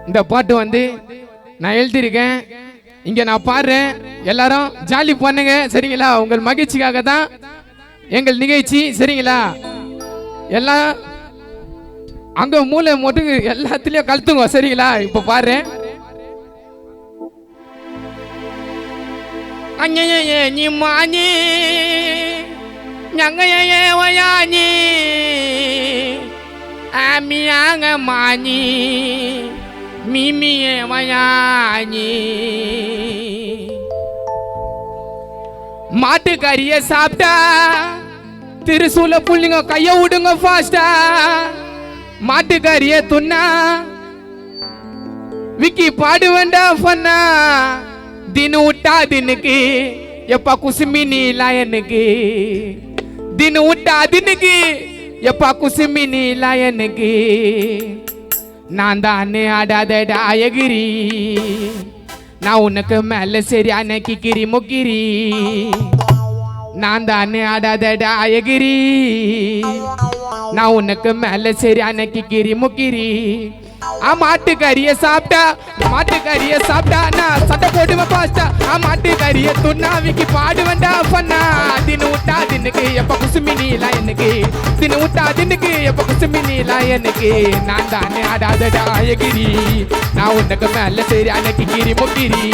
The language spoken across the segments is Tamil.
இந்த பாட்டு வந்து நான் எழுதியிருக்கேன். இங்க நான் பாடுறேன், எல்லாரும் ஜாலி பண்ணுங்க சரிங்களா? உங்கள் மகிழ்ச்சிக்காக தான் எங்கள் நிகழ்ச்சி சரிங்களா? எல்லாம் அங்க மூளை மட்டும் எல்லாத்துலயும் கழுத்துங்க சரிங்களா? இப்ப பாடுறேன். நீ மானி ஞங்கையே வயானி ஆமியாங்க மானி மிமியே வயானி மாட்டுக்கறியை சாப்பிட்டா திருசூல புள்ளிங்க கைய விடுங்க ஃபாஸ்டா. மாட்டுக்கறியை துண்ணா விக்கி பாடு வேண்டாம் பண்ணா. दिन उठा दिन की यप्पा कुसुमिनी लायन की. दिन उठा दिन की यप्पा कुसुमिनी लायन की. नांदाने आड़ा दड़ा यगिरी ना उनके मैल सेरियाने की किरी मुकिरी. नांदाने आड़ा दड़ा यगिरी ना उनके मैल सेरियाने की किरी मुकिरी. மாட்டுக்கறியை சாப்பிட்டா மாட்டுக்கறியை சாப்பிட்டா நான் சட்டை போடுவேன் பாஸ்டா. மாட்டுக்கறியை துண்ணாவிக்கு பாடுவேண்டா பண்ணா. தின்னு விட்டா தின்னுக்கு எப்ப குசுமினிலா எனக்கு. தின்னு விட்டா தின்னுக்கு எப்ப குசுமினிலா எனக்கு. நான் தானே ஆடாதடா எகிரி நான் உனக்கு மேல சரி அன்னைக்கு கிரி முக்கிரி.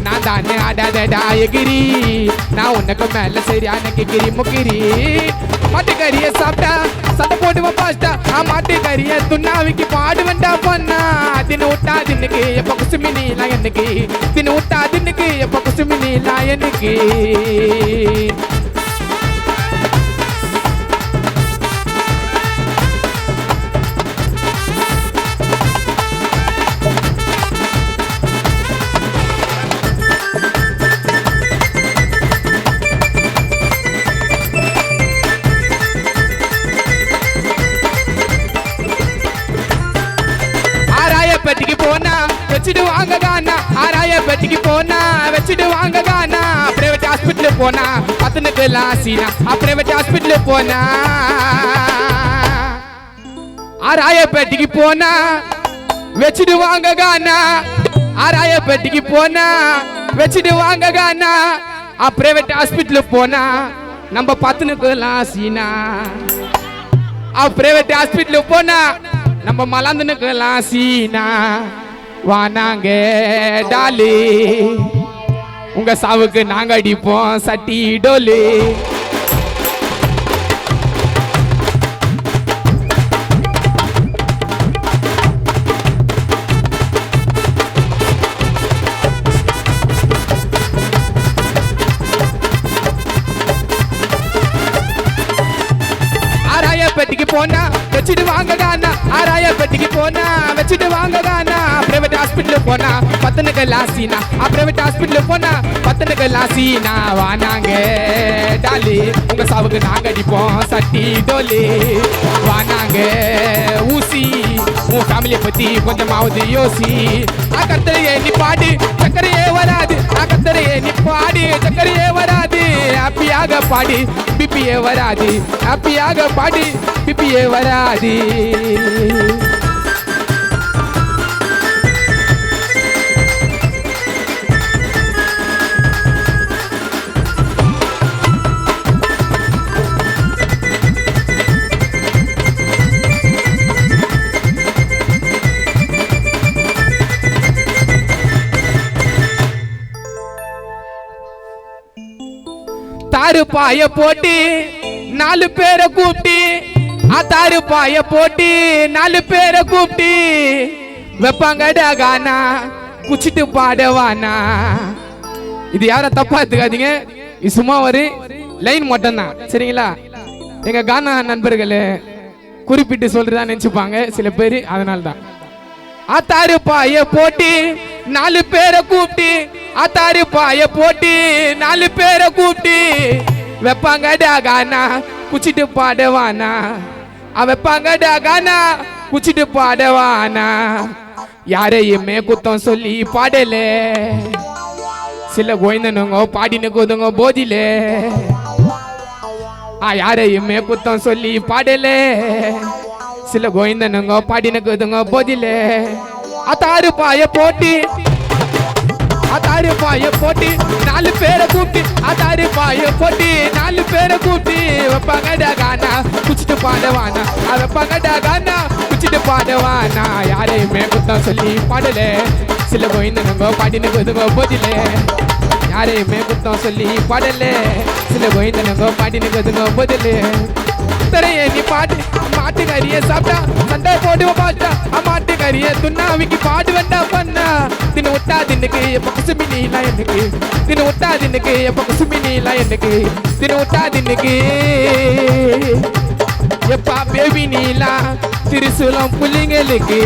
நான் தானே ஆடாதடா எகிரி நான் உனக்கு மேல சரி அன்னைக்கு கிரி முக்கிரி. மாட்டுக்கறியை சாப்பிட்டா சட்டை போடுவேன் பாஸ்டா. மாட்டுக்கறியை துண்ணாவிக்கு பாடுவேண்டா பண்ணா. தின்னு விட்டா தின்னுக்கு எப்ப குசுமினிலா எனக்கு. தின்னு விட்டா தின்னுக்கு எப்ப குசுமினிலா எனக்கு. பெட்டிக்கு போனா வச்சுட்டு வாங்க கானா. ஆராய பெட்டிக்கு போனா வச்சுட்டு வாங்க கானா. பிரைவேட் ஹாஸ்பிட்டல் போனா பத்தனுக்கு லாசினா. பிரைவேட் ஹாஸ்பிட்டல் போனா ஆராய பெட்டிக்கு போனா வச்சுட்டு வாங்க கானா. ஆராய பெட்டிக்கு போனா வச்சுட்டு வாங்க கானா. பிரைவேட் ஹாஸ்பிட்டல் போனா நம்ம பத்தனுக்கு லாசினா. பிரைவேட் ஹாஸ்பிட்டல் போனா நம்ம மலர்ந்துனுக்கலாம் சீனா. வானாங்க டாலி உங்க சாவுக்கு நாங்க அடிப்போம் சட்டி டோலி. பெட்டிக்கு போனா வச்சுட்டு வாங்க கானா. ஆராய பெட்டிக்கு போனா வச்சுட்டு வாங்க கானா. பிரைவேட் ஹாஸ்பிட்டல் போனா பத்தனுக்கு லாசினா. பிரைவேட் ஹாஸ்பிட்டல் போனா பத்தனுக்கு லாசினா. வானாங்க டாலி உங்க சாவுக்கு நாங்க அடிப்போம் சட்டி டோலி. வானாங்க ஊசி உன் ஃபேமிலியை பத்தி கொஞ்சமாவது யோசி. கத்தரையே நீ பாடு சக்கரையே வராது. கத்தரையே நீ பாடு சக்கரையே வராது. ஹாப்பியாக பாடு பிபியே வராது. ஹாப்பியாக பாடு பிபியே வராது. தாரு பாய போட்டு 4 பேரை கூப்பிட்டு. தாரு பாய போட்டு 4 பேரை கூப்பிட்டு வெப்பாங்கடா கானா குச்சிட்டு பாடவானா. இது யாரும் தப்பா எடுத்துக்காதீங்க. இது சும்மா ஒரு லைன் மட்டும் தான் சரிங்களா? எங்க கானா நண்பர்களே குறிப்பிட்டு சொல்றதா நினைச்சுப்பாங்க சில பேர், அதனால தான். தாரு பாய போட்டு 4 பேரை கூப்பிட்டு. தாரு பாய போட்டு 4 பேரை கூப்பிட்டு வெப்பாங்கடா கானா குச்சிட்டு பாடவானா. வெப்பாங்கடா கானா குச்சிட்டு பாடவானா. யாரையுமே குத்தம் சொல்லி பாடல. சில கோயந்தனுங்க பாடினு கோதுங்க போதில. யாரையுமே குத்தம் சொல்லி பாடல சில கோவிந்தனுங்க பாடினக்குதுங்க போதிலே அத்தாறு பாய போட்டி நாலு பேரை கூப்பிட்டு அதாரு பாய போட்டி 4 பேரை கூப்பிட்டு வைப்பாங்கடா கானா குச்சிட்டு பாடவானா வைப்பாங்கடா கானா குச்சிட்டு பாடவானா யாரையுமே குத்தம் சொல்லி பாடல சில கோவிந்தனுங்க பாடினக்குதுங்க போதிலே யாரையுமே குத்தம் சொல்லி பாடல சில கோவிந்தனுங்க பாடினக்குதுங்க போதிலே தரைய நீ மாட்டுக்கறிய சாப்பிட்டா சண்டை போடுவ பாட்டா மாட்டுக்கறிய துண்ணாவிக்கு பாடு வேண்டா பண்ணா தின்னு விட்டா தின்னுக்கு எப்ப குசுமி நீலா எனக்கு தின்னு விட்டா தின்னுக்கு எப்ப குசுமி நீலா எனக்கு தின்னு விட்டா தின்னுக்கு எப்பா பேபி நீலா திருசூலம் புள்ளிங்களுக்கு